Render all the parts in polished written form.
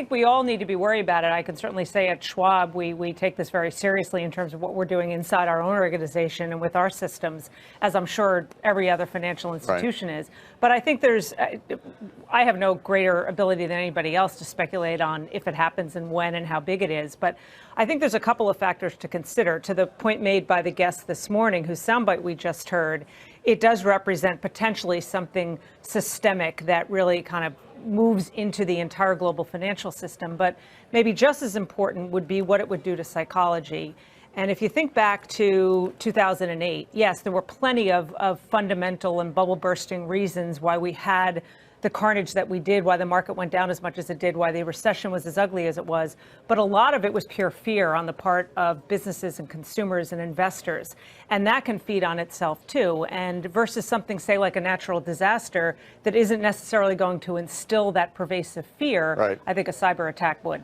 think we all need to be worried about it. I can certainly say at Schwab, we take this very seriously in terms of what we're doing inside our own organization and with our systems, as I'm sure every other financial institution is. But I think I have no greater ability than anybody else to speculate on if it happens and when and how big it is. But I think there's a couple of factors to consider. To the point made by the guest this morning, whose soundbite we just heard, it does represent potentially something systemic that really kind of moves into the entire global financial system. But maybe just as important would be what it would do to psychology. And if you think back to 2008, yes, there were plenty of fundamental and bubble bursting reasons why we had the carnage that we did, why the market went down as much as it did, why the recession was as ugly as it was. But a lot of it was pure fear on the part of businesses and consumers and investors. And that can feed on itself, too. And versus something, say, like a natural disaster that isn't necessarily going to instill that pervasive fear, I think a cyber attack would.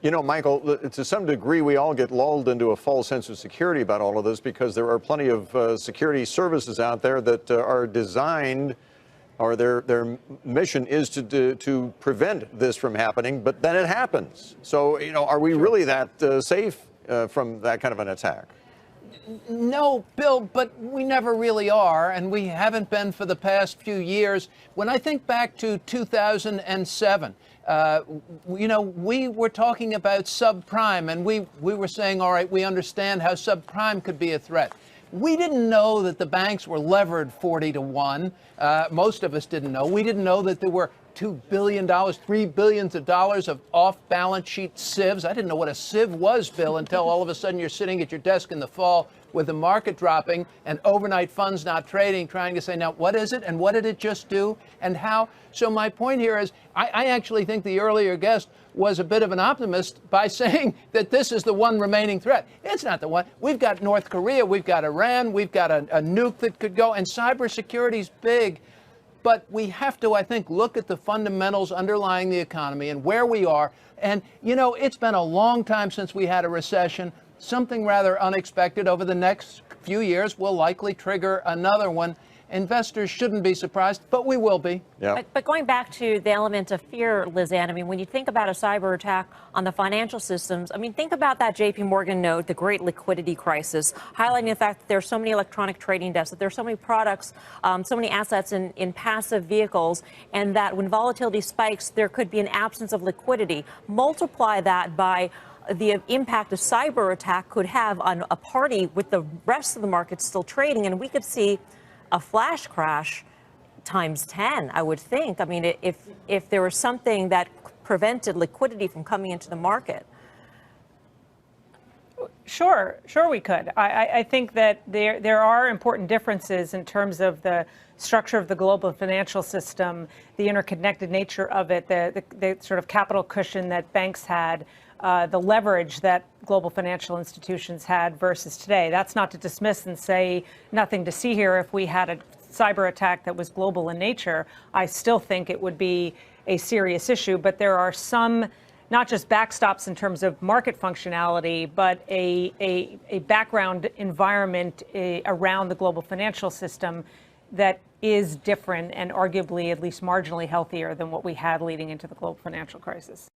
You know, Michael, to some degree, we all get lulled into a false sense of security about all of this because there are plenty of security services out there that are designed, or their mission is to prevent this from happening, but then it happens. So, you know, are we really that safe from that kind of an attack? No, Bill, but we never really are, and we haven't been for the past few years. When I think back to 2007, you know, we were talking about subprime, and we were saying, all right, we understand how subprime could be a threat. We didn't know that the banks were levered 40 to 1. Most of us didn't know. We didn't know that there were $2 billion, $3 billion of off-balance sheet SIVs. I didn't know what a SIV was, Bill, until all of a sudden you're sitting at your desk in the fall with the market dropping and overnight funds not trading, trying to say, now, what is it and what did it just do and how? So my point here is I actually think the earlier guest was a bit of an optimist by saying that this is the one remaining threat. It's not the one. We've got North Korea, we've got Iran, we've got a nuke that could go, and cybersecurity's big. But we have to, I think, look at the fundamentals underlying the economy and where we are. And, you know, it's been a long time since we had a recession. Something rather unexpected over the next few years will likely trigger another one. Investors shouldn't be surprised, but we will be. Yeah. But going back to the element of fear, Lizanne, I mean, when you think about a cyber attack on the financial systems, I mean, think about that JP Morgan note, the great liquidity crisis, highlighting the fact that there's so many electronic trading desks, that there's so many products, so many assets in passive vehicles, and that when volatility spikes, there could be an absence of liquidity. Multiply that by the impact a cyber attack could have on a party with the rest of the market still trading, and we could see a flash crash times 10, I would think. I mean, if there was something that prevented liquidity from coming into the market. Sure we could. I think that there are important differences in terms of the structure of the global financial system, the interconnected nature of it, the sort of capital cushion that banks had, the leverage that global financial institutions had versus today. That's not to dismiss and say nothing to see here. If we had a cyber attack that was global in nature, I still think it would be a serious issue. But there are some, not just backstops in terms of market functionality, but a background environment around the global financial system that is different and arguably at least marginally healthier than what we had leading into the global financial crisis.